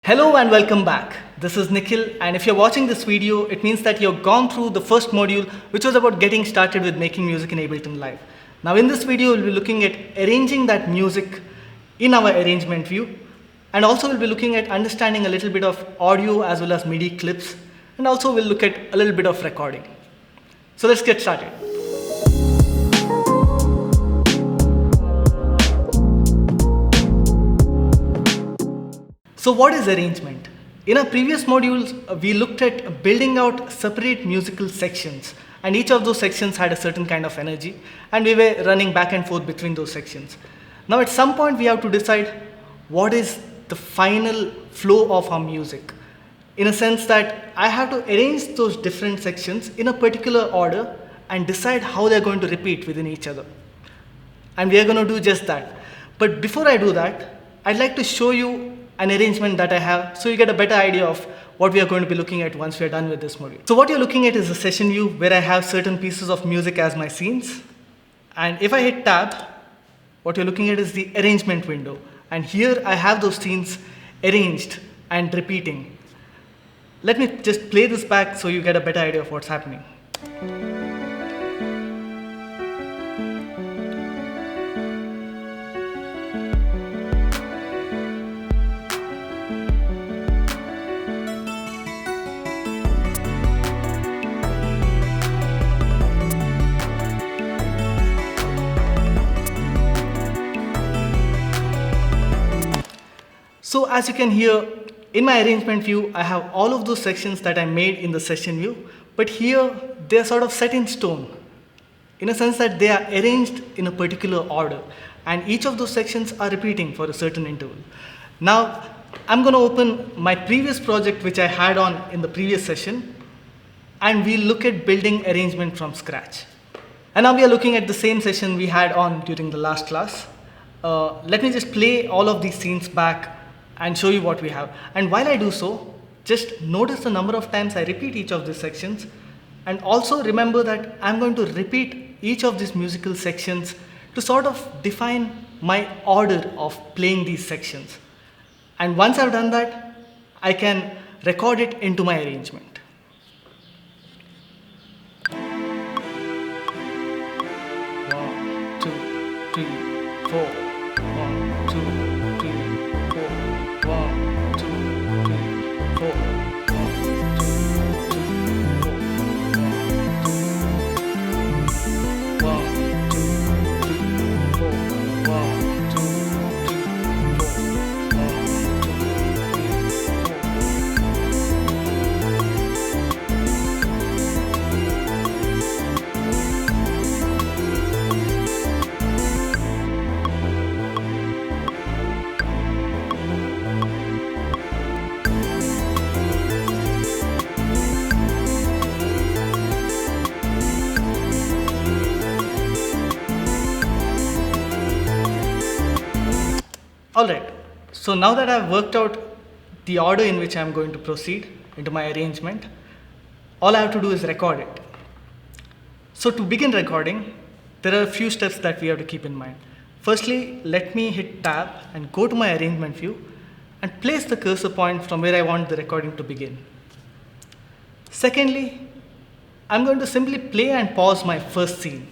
Hello and welcome back. This is Nikhil, and if you're watching this video, it means that you've gone through the first module, which was about getting started with making music in Ableton Live. Now in this video, we'll be looking at arranging that music in our arrangement view, and also we'll be looking at understanding a little bit of audio as well as MIDI clips, and also we'll look at a little bit of recording. So let's get started. So what is arrangement? In our previous modules, we looked at building out separate musical sections, and each of those sections had a certain kind of energy, and we were running back and forth between those sections. Now at some point we have to decide what is the final flow of our music, in a sense that I have to arrange those different sections in a particular order and decide how they're going to repeat within each other. And we are going to do just that. But before I do that, I'd like to show you an arrangement that I have so you get a better idea of what we are going to be looking at once we are done with this module. So what you're looking at is a session view where I have certain pieces of music as my scenes. And if I hit tab, what you're looking at is the arrangement window. And here I have those scenes arranged and repeating. Let me just play this back so you get a better idea of what's happening. So as you can hear, in my arrangement view, I have all of those sections that I made in the session view, but here they're sort of set in stone, in a sense that they are arranged in a particular order, and each of those sections are repeating for a certain interval. Now, I'm going to open my previous project which I had on in the previous session, and we'll look at building arrangement from scratch. And now we are looking at the same session we had on during the last class. Let me just play all of these scenes back and show you what we have. And while I do so, just notice the number of times I repeat each of these sections, and also remember that I'm going to repeat each of these musical sections to sort of define my order of playing these sections. And once I've done that, I can record it into my arrangement. 1, 2, 3, 4. 1, 2, 3, 4. 1, 2, 3, 4. 1, 2, 3, 4. 1, 2, 3, 4. 1, 2, 3, 4. Alright, so now that I've worked out the order in which I'm going to proceed into my arrangement, all I have to do is record it. So to begin recording, there are a few steps that we have to keep in mind. Firstly, let me hit tab and go to my arrangement view and place the cursor point from where I want the recording to begin. Secondly, I'm going to simply play and pause my first scene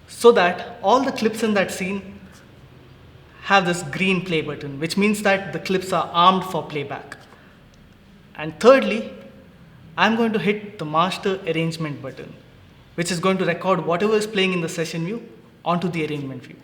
so that all the clips in that scene have this green play button, which means that the clips are armed for playback. And thirdly, I'm going to hit the master arrangement button, which is going to record whatever is playing in the session view onto the arrangement view.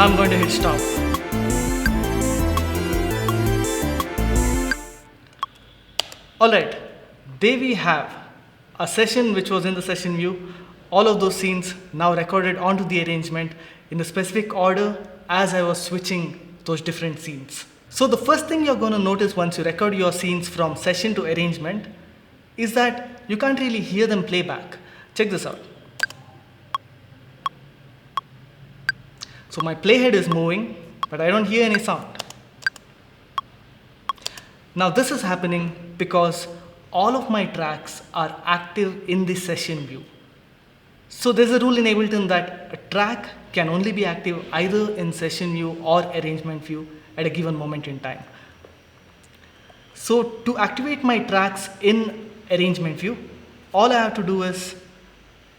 Now I'm going to hit stop. Alright, there we have a session which was in the session view. All of those scenes now recorded onto the arrangement in a specific order as I was switching those different scenes. So the first thing you're going to notice once you record your scenes from session to arrangement is that you can't really hear them play back. Check this out. So my playhead is moving, but I don't hear any sound. Now this is happening because all of my tracks are active in the session view. So there's a rule in Ableton that a track can only be active either in session view or arrangement view at a given moment in time. So to activate my tracks in arrangement view, all I have to do is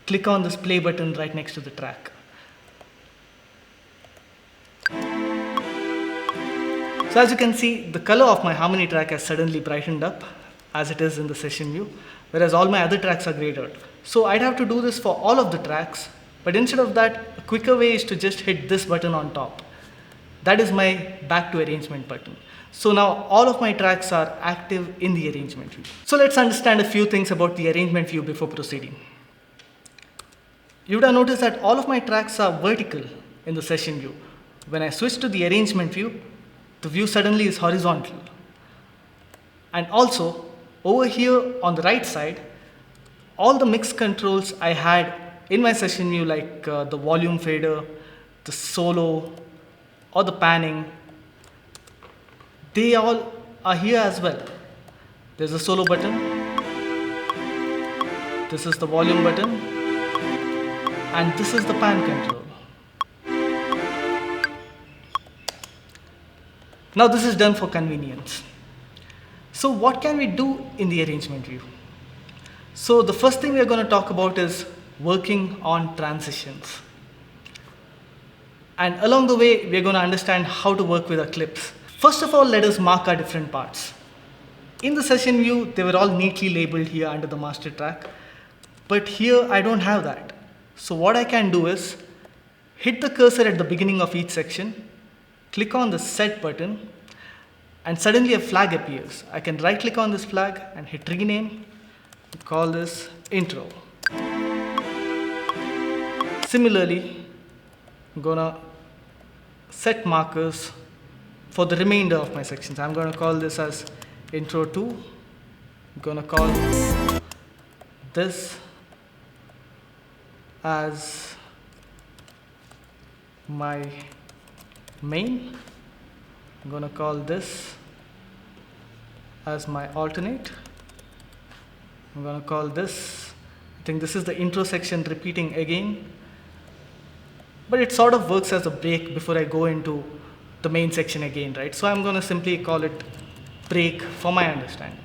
click on this play button right next to the track. So as you can see, the color of my harmony track has suddenly brightened up as it is in the session view, whereas all my other tracks are grayed out. So I'd have to do this for all of the tracks, but instead of that, a quicker way is to just hit this button on top. That is my back to arrangement button. So now all of my tracks are active in the arrangement view. So let's understand a few things about the arrangement view before proceeding. You would have noticed that all of my tracks are vertical in the session view. When I switch to the arrangement view, the view suddenly is horizontal. And also, over here on the right side, all the mix controls I had in my session view, like the volume fader, the solo, or the panning, they all are here as well. There's a solo button, this is the volume button, and this is the pan control. Now this is done for convenience. So what can we do in the arrangement view? So the first thing we are going to talk about is working on transitions. And along the way, we are going to understand how to work with our clips. First of all, let us mark our different parts. In the session view, they were all neatly labeled here under the master track. But here, I don't have that. So what I can do is hit the cursor at the beginning of each section, click on the set button, and suddenly a flag appears. I can right click on this flag and hit rename, and call this intro. Similarly, I'm gonna set markers for the remainder of my sections. I'm gonna call this as intro 2. I'm gonna call this as my main. I'm going to call this as my alternate. I'm going to call this, I think this is the intro section repeating again, but it sort of works as a break before I go into the main section again, right? So I'm going to simply call it break for my understanding.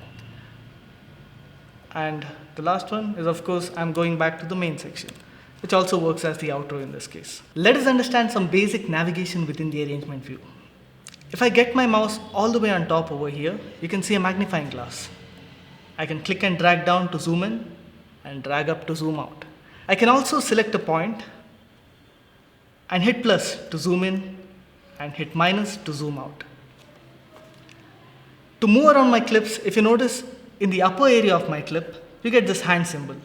And the last one is, of course, I'm going back to the main section, which also works as the outro in this case. Let us understand some basic navigation within the arrangement view. If I get my mouse all the way on top over here, you can see a magnifying glass. I can click and drag down to zoom in and drag up to zoom out. I can also select a point and hit plus to zoom in and hit minus to zoom out. To move around my clips, if you notice in the upper area of my clip, you get this hand symbol.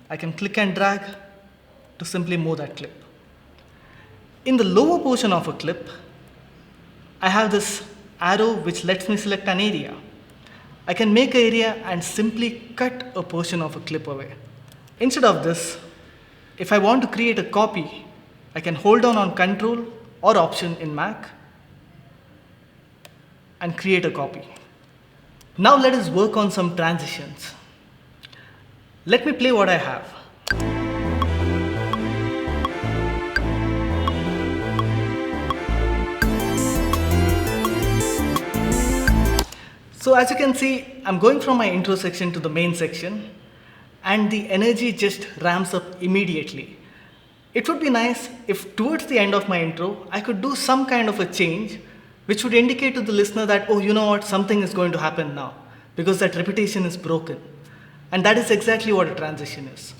I can click and drag to simply move that clip. In the lower portion of a clip, I have this arrow which lets me select an area. I can make an area and simply cut a portion of a clip away. Instead of this, if I want to create a copy, I can hold down on Control or Option in Mac and create a copy. Now let us work on some transitions. Let me play what I have. So as you can see, I'm going from my intro section to the main section, and the energy just ramps up immediately. It would be nice if towards the end of my intro, I could do some kind of a change which would indicate to the listener that, oh, you know what, something is going to happen now, because that repetition is broken. And that is exactly what a transition is.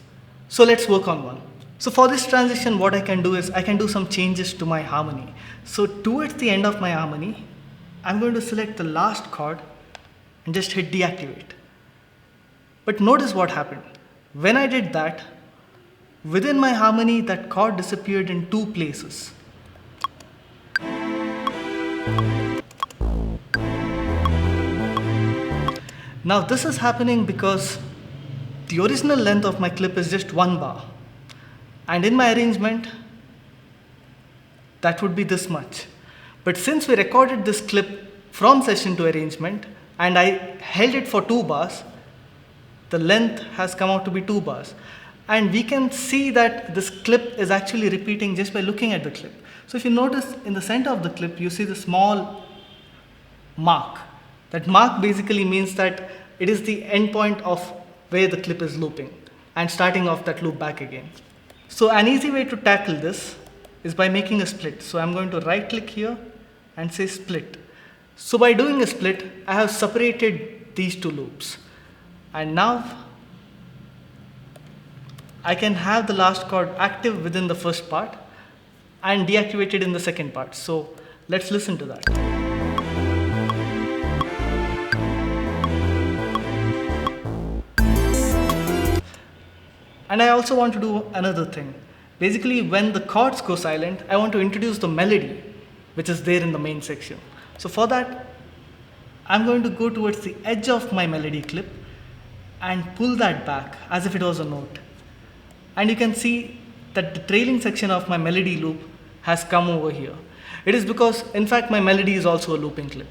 So let's work on one. So for this transition, what I can do is I can do some changes to my harmony. So towards the end of my harmony, I'm going to select the last chord and just hit deactivate. But notice what happened. When I did that, within my harmony, that chord disappeared in two places. Now this is happening because the original length of my clip is just 1 bar. And in my arrangement, that would be this much. But since we recorded this clip from session to arrangement and I held it for 2 bars, the length has come out to be 2 bars. And we can see that this clip is actually repeating just by looking at the clip. So if you notice in the center of the clip, you see the small mark. That mark basically means that it is the end point of where the clip is looping and starting off that loop back again. So an easy way to tackle this is by making a split. So I'm going to right click here and say split. So by doing a split, I have separated these two loops. And now I can have the last chord active within the first part and deactivated in the second part. So let's listen to that. And I also want to do another thing. Basically, when the chords go silent, I want to introduce the melody, which is there in the main section. So for that, I'm going to go towards the edge of my melody clip and pull that back as if it was a note. And you can see that the trailing section of my melody loop has come over here. It is because, in fact, my melody is also a looping clip.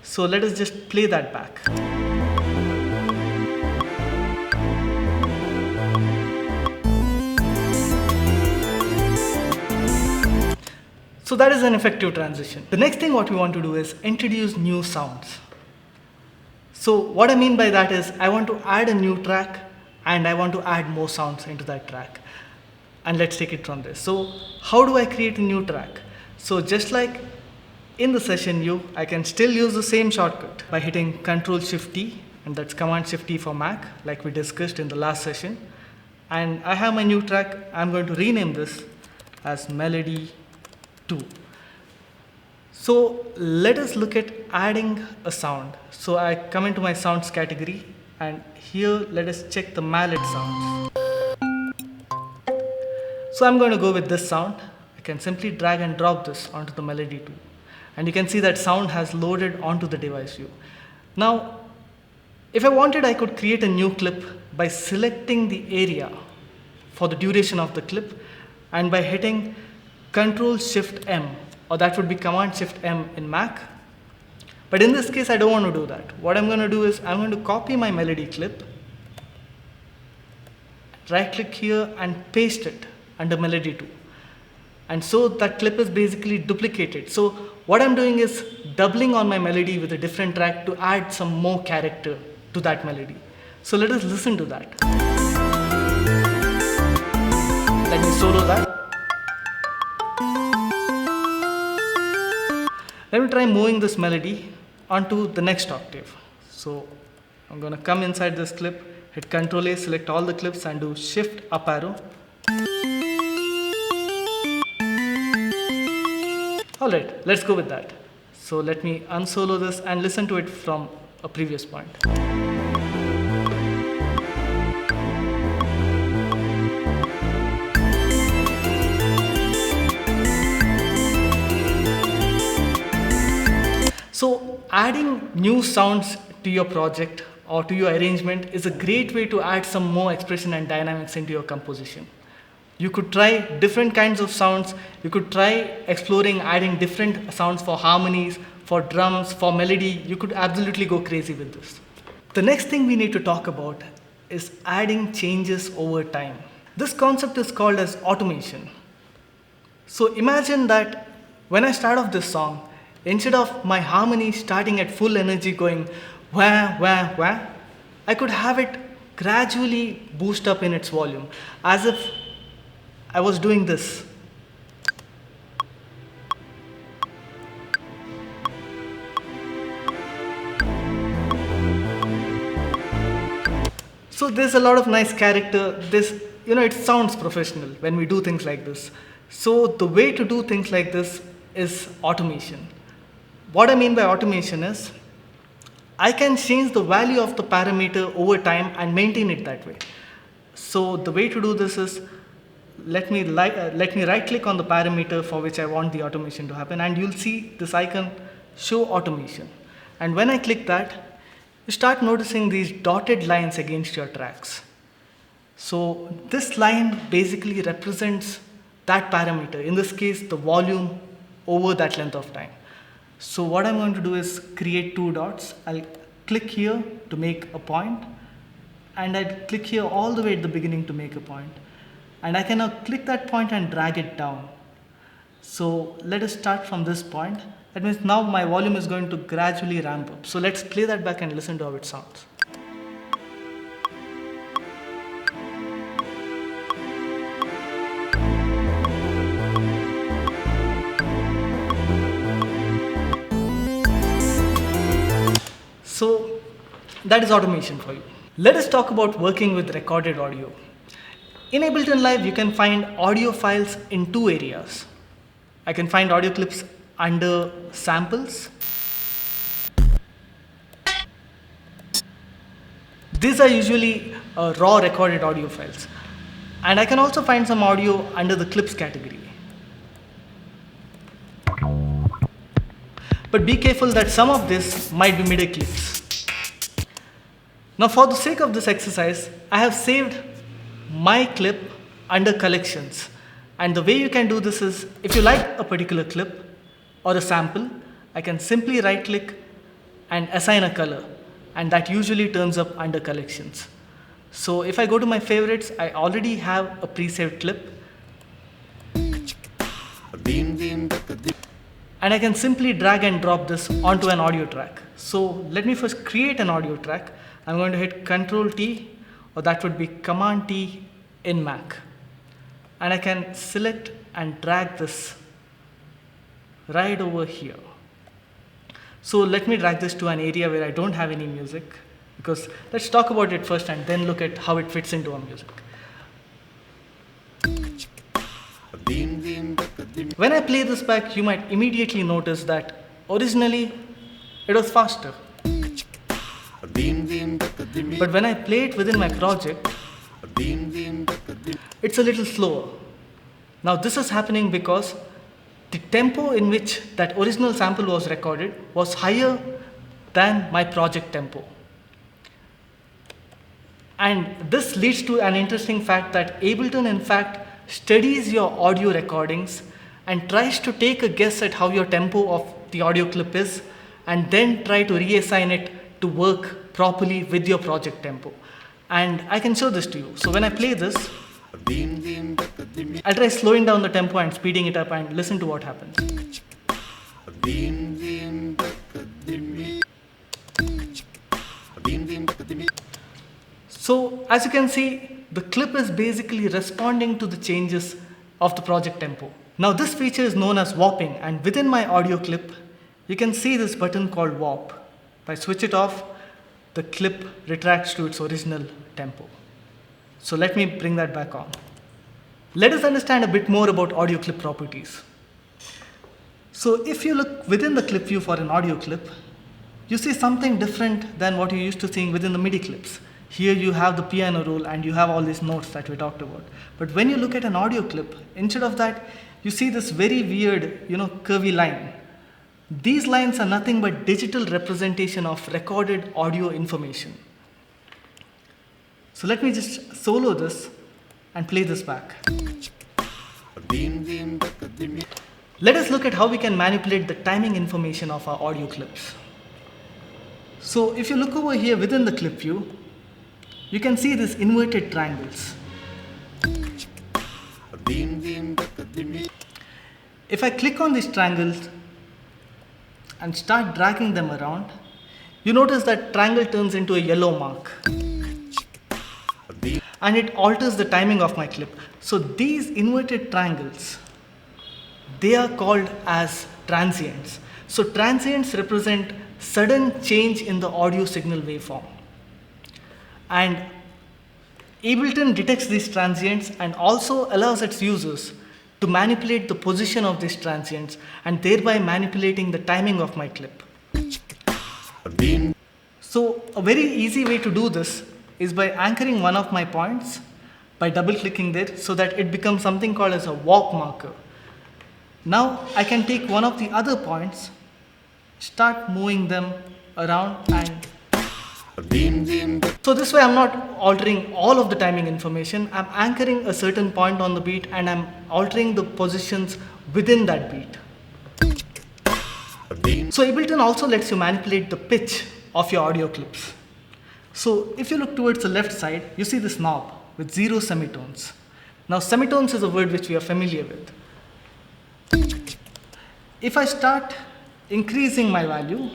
So let us just play that back. So that is an effective transition. The next thing what we want to do is introduce new sounds. So what I mean by that is I want to add a new track and I want to add more sounds into that track. And let's take it from there. So how do I create a new track? So just like in the session view, I can still use the same shortcut by hitting Ctrl Shift T, and that's Command Shift T for Mac, like we discussed in the last session. And I have my new track. I'm going to rename this as Melody 2. So let us look at adding a sound. So I come into my sounds category and here let us check the mallet sounds. So I'm going to go with this sound. I can simply drag and drop this onto the Melody 2. And you can see that sound has loaded onto the device view. Now, if I wanted, I could create a new clip by selecting the area for the duration of the clip and by hitting Ctrl Shift M, or that would be Command Shift M in Mac. But in this case, I don't want to do that. What I'm going to do is I'm going to copy my melody clip, right click here and paste it under Melody 2. And so that clip is basically duplicated. So what I'm doing is doubling on my melody with a different track to add some more character to that melody. So let us listen to that. Let me solo that. Let me try moving this melody onto the next octave. So I'm going to come inside this clip, hit Ctrl A, select all the clips and do Shift up arrow. Alright, let's go with that. So let me unsolo this and listen to it from a previous point. So adding new sounds to your project or to your arrangement is a great way to add some more expression and dynamics into your composition. You could try different kinds of sounds. You could try exploring adding different sounds for harmonies, for drums, for melody. You could absolutely go crazy with this. The next thing we need to talk about is adding changes over time. This concept is called as automation. So imagine that when I start off this song, instead of my harmony starting at full energy going wah, wah, wah, I could have it gradually boost up in its volume as if I was doing this. So there's a lot of nice character. This it sounds professional when we do things like this. So the way to do things like this is automation. What I mean by automation is I can change the value of the parameter over time and maintain it that way. So the way to do this is let me right click on the parameter for which I want the automation to happen, and you'll see this icon show automation. And when I click that, you start noticing these dotted lines against your tracks. So this line basically represents that parameter, in this case the volume over that length of time. So what I'm going to do is create two dots. I'll click here to make a point, and I'll click here all the way at the beginning to make a point. And I can now click that point and drag it down. So let us start from this point. That means now my volume is going to gradually ramp up. So let's play that back and listen to how it sounds. So that is automation for you. Let us talk about working with recorded audio. In Ableton Live, you can find audio files in two areas. I can find audio clips under samples. These are usually raw recorded audio files. And I can also find some audio under the clips category. But be careful that some of this might be MIDI clips. Now for the sake of this exercise, I have saved my clip under collections. And the way you can do this is, if you like a particular clip or a sample, I can simply right click and assign a color, and that usually turns up under collections. So if I go to my favorites, I already have a pre-saved clip. And I can simply drag and drop this onto an audio track. So let me first create an audio track. I'm going to hit Ctrl T, or that would be Command T in Mac. And I can select and drag this right over here. So let me drag this to an area where I don't have any music, because let's talk about it first and then look at how it fits into our music. When I play this back, you might immediately notice that originally it was faster. But when I play it within my project, it's a little slower. Now this is happening because the tempo in which that original sample was recorded was higher than my project tempo. And this leads to an interesting fact that Ableton in fact studies your audio recordings and tries to take a guess at how your tempo of the audio clip is, and then try to reassign it to work properly with your project tempo. And I can show this to you. So when I play this, I'll try slowing down the tempo and speeding it up, and listen to what happens. So as you can see, the clip is basically responding to the changes of the project tempo. Now this feature is known as warping, and within my audio clip, you can see this button called warp. If I switch it off, the clip retracts to its original tempo. So let me bring that back on. Let us understand a bit more about audio clip properties. So if you look within the clip view for an audio clip, you see something different than what you're used to seeing within the MIDI clips. Here you have the piano roll and you have all these notes that we talked about. But when you look at an audio clip, instead of that, you see this very weird, curvy line. These lines are nothing but digital representation of recorded audio information. So let me just solo this and play this back. Let us look at how we can manipulate the timing information of our audio clips. So if you look over here within the clip view, you can see these inverted triangles. If I click on these triangles and start dragging them around, you notice that triangle turns into a yellow mark. And it alters the timing of my clip. So these inverted triangles, they are called as transients. So transients represent sudden change in the audio signal waveform. And Ableton detects these transients and also allows its users to manipulate the position of these transients and thereby manipulating the timing of my clip. So a very easy way to do this is by anchoring one of my points by double clicking there so that it becomes something called as a warp marker. Now I can take one of the other points, start moving them around, and so this way I'm not altering all of the timing information. I'm anchoring a certain point on the beat and I'm altering the positions within that beat. So Ableton also lets you manipulate the pitch of your audio clips. So if you look towards the left side, you see this knob with 0 semitones. Now semitones is a word which we are familiar with. If I start increasing my value,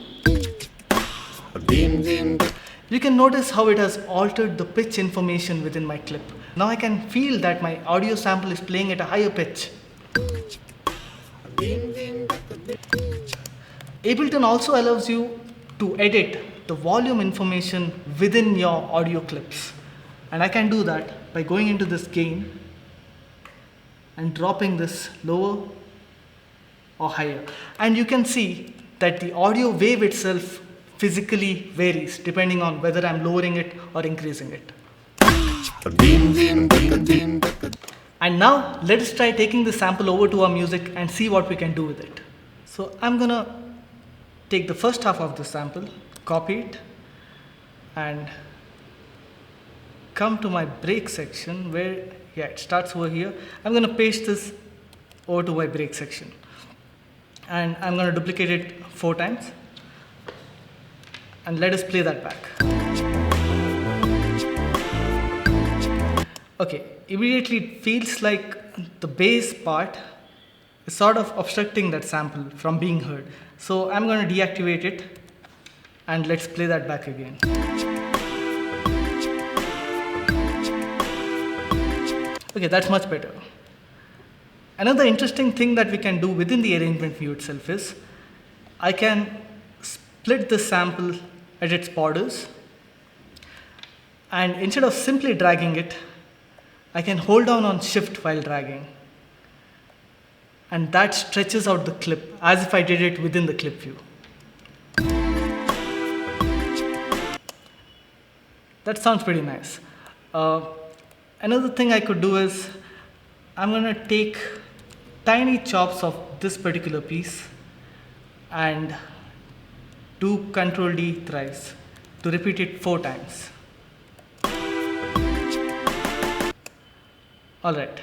you can notice how it has altered the pitch information within my clip. Now I can feel that my audio sample is playing at a higher pitch. Ableton also allows you to edit the volume information within your audio clips. And I can do that by going into this gain and dropping this lower or higher. And you can see that the audio wave itself physically varies depending on whether I'm lowering it or increasing it. And now let us try taking the sample over to our music and see what we can do with it. So I'm gonna take the first half of the sample, copy it, and come to my break section where, it starts over here. I'm gonna paste this over to my break section. And I'm gonna duplicate it 4 times. And let us play that back. Okay, immediately it feels like the bass part is sort of obstructing that sample from being heard. So I'm going to deactivate it and let's play that back again. Okay, that's much better. Another interesting thing that we can do within the arrangement view itself is I can split the sample at its borders, and instead of simply dragging it, I can hold down on shift while dragging, and that stretches out the clip as if I did it within the clip view. That sounds pretty nice. Another thing I could do is I'm going to take tiny chops of this particular piece and do Ctrl D thrice to repeat it 4 times. Alright,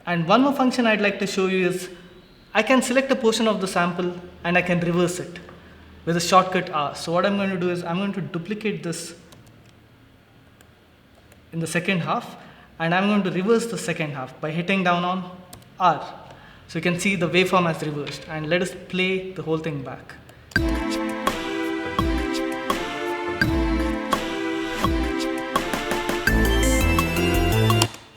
and one more function I'd like to show you is I can select a portion of the sample and I can reverse it with a shortcut R. So what I'm going to do is I'm going to duplicate this in the second half and I'm going to reverse the second half by hitting down on R. So you can see the waveform has reversed, and let us play the whole thing back.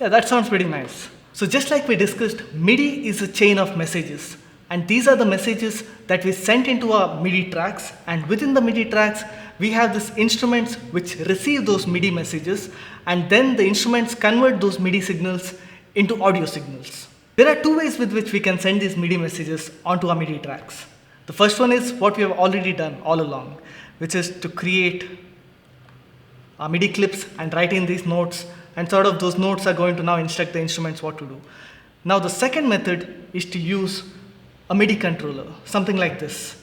Yeah, that sounds pretty nice. So just like we discussed, MIDI is a chain of messages, and these are the messages that we sent into our MIDI tracks, and within the MIDI tracks we have these instruments which receive those MIDI messages, and then the instruments convert those MIDI signals into audio signals. There are 2 ways with which we can send these MIDI messages onto our MIDI tracks. The first one is what we have already done all along, which is to create our MIDI clips and write in these notes, and sort of those notes are going to now instruct the instruments what to do. Now the second method is to use a MIDI controller, something like this.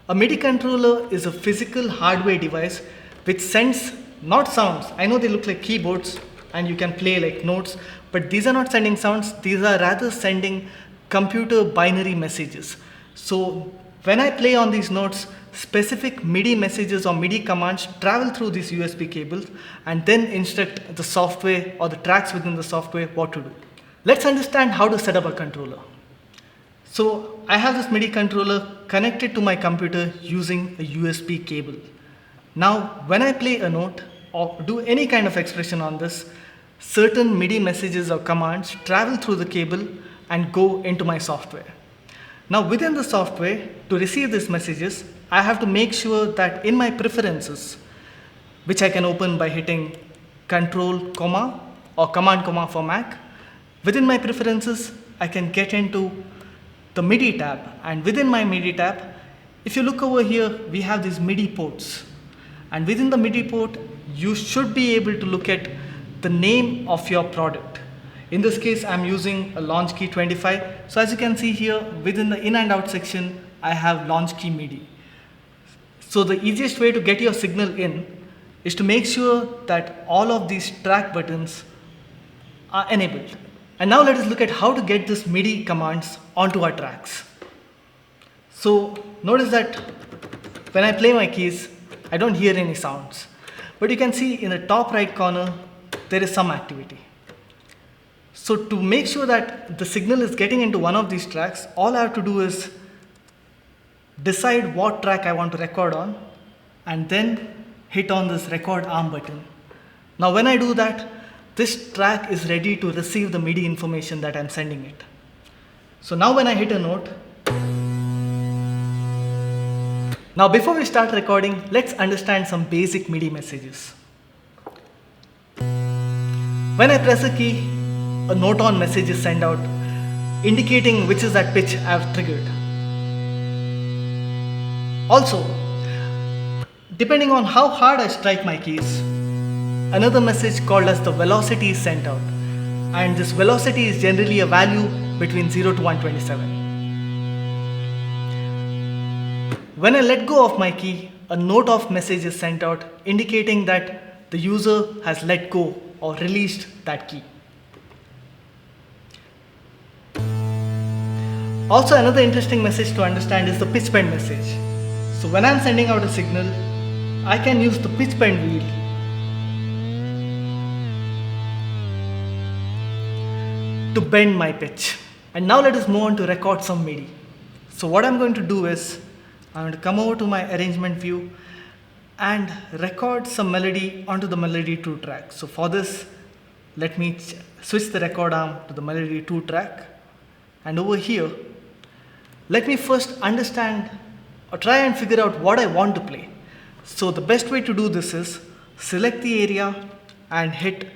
A MIDI controller is a physical hardware device which sends not sounds. I know they look like keyboards and you can play like notes, but these are not sending sounds, these are rather sending computer binary messages. So when I play on these notes, specific MIDI messages or MIDI commands travel through these USB cables and then instruct the software or the tracks within the software what to do. Let's understand how to set up a controller. So I have this MIDI controller connected to my computer using a USB cable. Now when I play a note or do any kind of expression on this, certain MIDI messages or commands travel through the cable and go into my software. Now within the software, to receive these messages, I have to make sure that in my preferences, which I can open by hitting Control, or Command Comma for Mac. Within my preferences, I can get into the MIDI tab, and within my MIDI tab, if you look over here, we have these MIDI ports, and within the MIDI port, you should be able to look at the name of your product. In this case, I'm using a launch key 25. So as you can see here, within the in and out section, I have launch key MIDI. So the easiest way to get your signal in is to make sure that all of these track buttons are enabled. And now let us look at how to get this MIDI commands onto our tracks. So notice that when I play my keys, I don't hear any sounds. But you can see in the top right corner, there is some activity. So to make sure that the signal is getting into one of these tracks, all I have to do is decide what track I want to record on and then hit on this record arm button. Now when I do that, this track is ready to receive the MIDI information that I'm sending it. So now when I hit a note, now before we start recording, let's understand some basic MIDI messages. When I press a key, a note on message is sent out indicating which is that pitch I've triggered. Also, depending on how hard I strike my keys, another message called as the velocity is sent out, and this velocity is generally a value between 0 to 127. When I let go of my key, a note of message is sent out indicating that the user has let go or released that key. Also, another interesting message to understand is the pitch bend message. So when I'm sending out a signal, I can use the pitch bend wheel to bend my pitch. And now let us move on to record some MIDI. So what I'm going to do is, I'm going to come over to my arrangement view and record some melody onto the Melody 2 track. So for this, let me switch the record arm to the Melody 2 track. And over here, let me first understand or try and figure out what I want to play. So the best way to do this is select the area and hit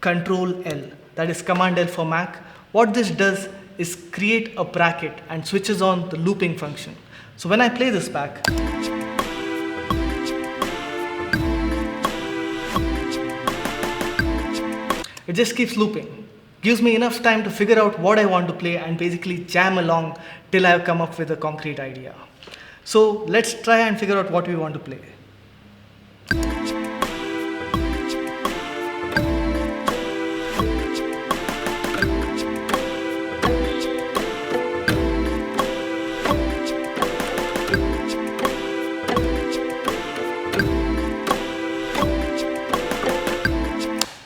Control L, that is Command L for Mac. What this does is create a bracket and switches on the looping function. So when I play this back, it just keeps looping. Gives me enough time to figure out what I want to play and basically jam along till I've come up with a concrete idea. So let's try and figure out what we want to play.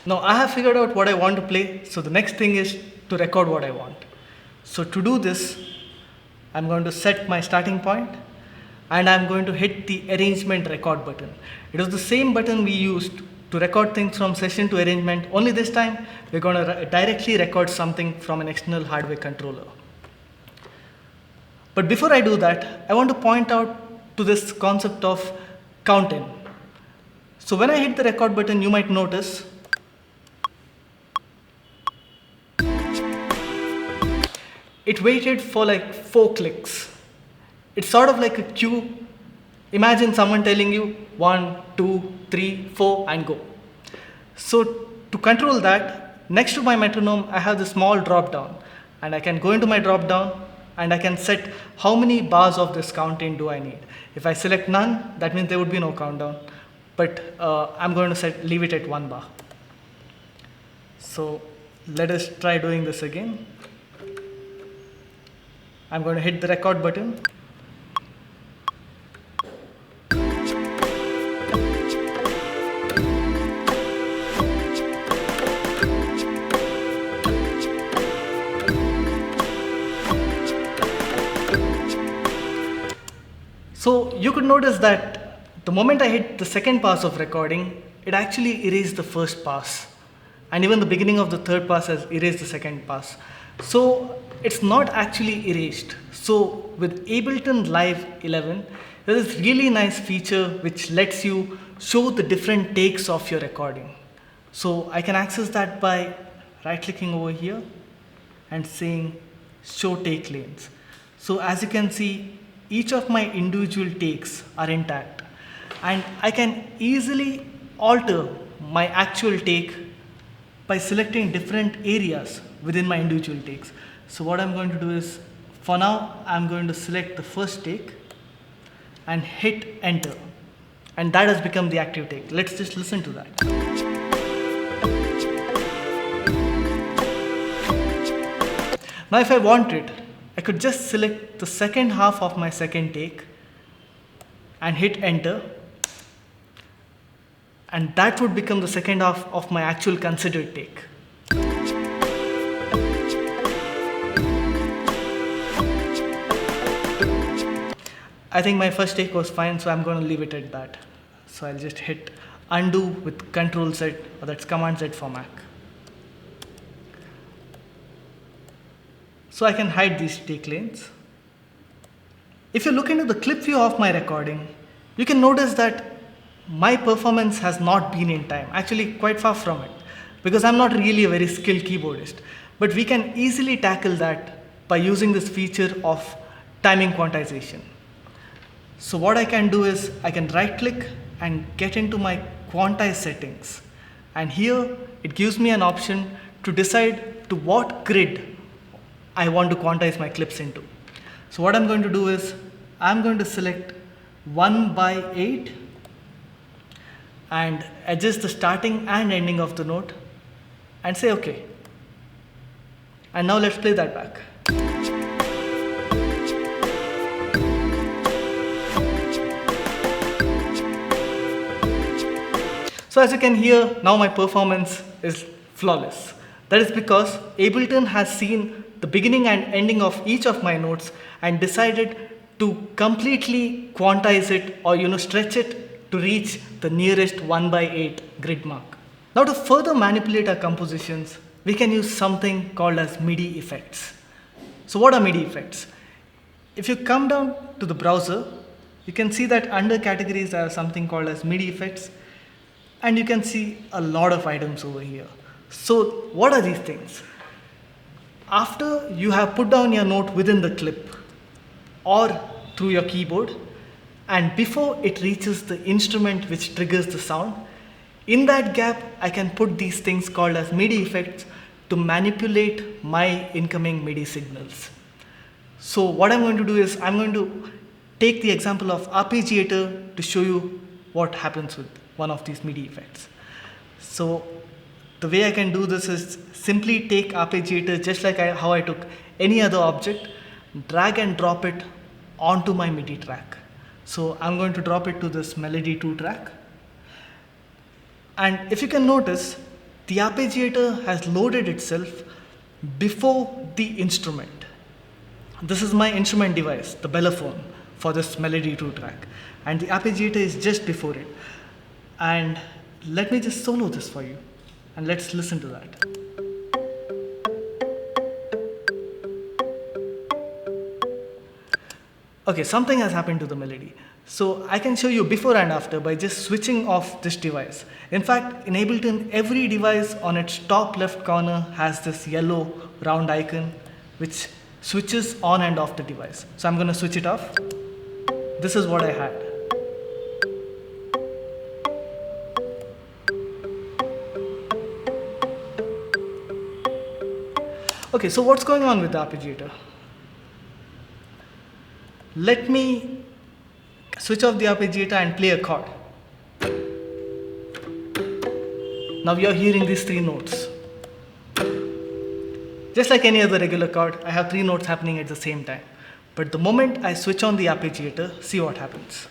Now I have figured out what I want to play, so the next thing is to record what I want. So to do this, I'm going to set my starting point and I'm going to hit the arrangement record button. It was the same button we used to record things from session to arrangement, only this time we're going to directly record something from an external hardware controller. But before I do that, I want to point out to this concept of count in. So when I hit the record button, you might notice it waited for like 4 clicks. It's sort of like a cue. Imagine someone telling you 1, 2, 3, 4 and go. So to control that, next to my metronome, I have this small drop down and I can go into my drop down and I can set how many bars of this count in do I need. If I select none, that means there would be no countdown, but I'm going to leave it at 1 bar. So let us try doing this again. I'm going to hit the record button. So you could notice that the moment I hit the second pass of recording, it actually erased the first pass. And even the beginning of the third pass has erased the second pass. So it's not actually erased. So with Ableton Live 11, there is really nice feature which lets you show the different takes of your recording. So I can access that by right clicking over here and saying show take lanes. So as you can see, each of my individual takes are intact, and I can easily alter my actual take by selecting different areas within my individual takes. So what I'm going to do is, for now, I'm going to select the first take and hit enter, and that has become the active take. Let's just listen to that. Now if I wanted, I could just select the second half of my second take and hit enter, and that would become the second half of my actual considered take. I think my first take was fine, so I'm going to leave it at that. So I'll just hit undo with Control Z, or that's Command Z for Mac. So I can hide these take lanes. If you look into the clip view of my recording, you can notice that my performance has not been in time, actually quite far from it, because I'm not really a very skilled keyboardist. But we can easily tackle that by using this feature of timing quantization. So what I can do is, I can right click and get into my quantize settings. And here it gives me an option to decide to what grid I want to quantize my clips into. So what I'm going to do is, I'm going to select 1/8 and adjust the starting and ending of the note and say OK. And now let's play that back. So as you can hear, now my performance is flawless. That is because Ableton has seen the beginning and ending of each of my notes and decided to completely quantize it, or stretch it to reach the nearest 1/8 grid mark. Now to further manipulate our compositions, we can use something called as MIDI effects. So what are MIDI effects? If you come down to the browser, you can see that under categories there are something called as MIDI effects, and you can see a lot of items over here. So what are these things? After you have put down your note within the clip or through your keyboard, and before it reaches the instrument which triggers the sound, in that gap I can put these things called as MIDI effects to manipulate my incoming MIDI signals. So what I'm going to do is, I'm going to take the example of arpeggiator to show you what happens with one of these MIDI effects. So the way I can do this is simply take arpeggiator just like how I took any other object, drag and drop it onto my MIDI track. So I'm going to drop it to this Melody 2 track. And if you can notice, the arpeggiator has loaded itself before the instrument. This is my instrument device, the Bellophone, for this Melody 2 track. And the arpeggiator is just before it. And let me just solo this for you. And let's listen to that. Okay, something has happened to the melody. So I can show you before and after by just switching off this device. In fact, in Ableton, every device on its top left corner has this yellow round icon which switches on and off the device. So I'm going to switch it off. This is what I had. Okay, so what's going on with the arpeggiator? Let me switch off the arpeggiator and play a chord. Now you're hearing these three notes. Just like any other regular chord, I have three notes happening at the same time. But the moment I switch on the arpeggiator, see what happens.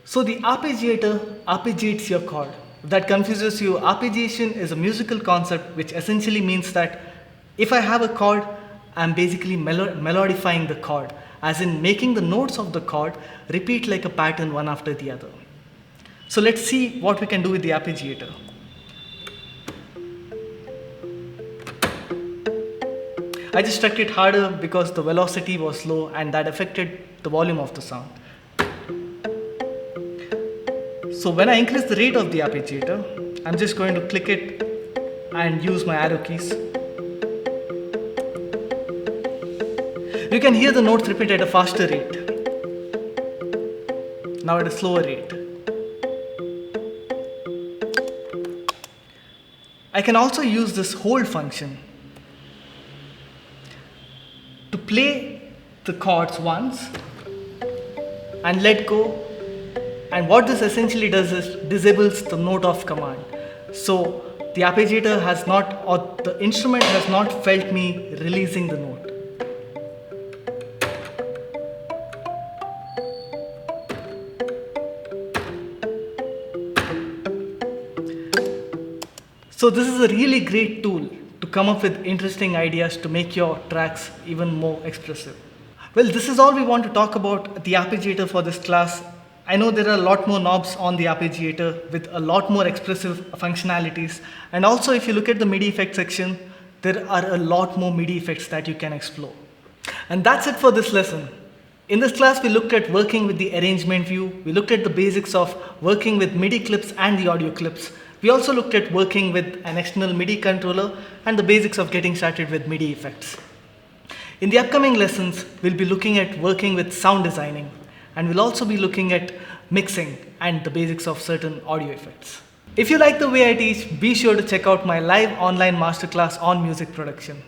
So the arpeggiator arpeggiates your chord. If that confuses you, arpeggiation is a musical concept which essentially means that if I have a chord, I'm basically melodifying the chord, as in making the notes of the chord repeat like a pattern one after the other. So let's see what we can do with the arpeggiator. I just struck it harder because the velocity was low and that affected the volume of the sound. So when I increase the rate of the arpeggiator, I'm just going to click it and use my arrow keys. You can hear the notes repeat at a faster rate. Now at a slower rate. I can also use this hold function to play the chords once and let go. And what this essentially does is disables the note off command. So the arpeggiator has not, or the instrument has not felt me releasing the note. So this is a really great tool to come up with interesting ideas to make your tracks even more expressive. Well, this is all we want to talk about the arpeggiator for this class. I know there are a lot more knobs on the arpeggiator with a lot more expressive functionalities. And also if you look at the MIDI effects section, there are a lot more MIDI effects that you can explore. And that's it for this lesson. In this class, we looked at working with the arrangement view. We looked at the basics of working with MIDI clips and the audio clips. We also looked at working with an external MIDI controller and the basics of getting started with MIDI effects. In the upcoming lessons, we'll be looking at working with sound designing, and we'll also be looking at mixing and the basics of certain audio effects. If you like the way I teach, be sure to check out my live online masterclass on music production.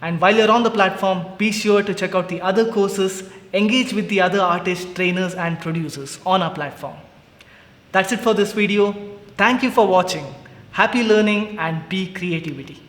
And while you're on the platform, be sure to check out the other courses, engage with the other artists, trainers and producers on our platform. That's it for this video. Thank you for watching. Happy learning and be creativity.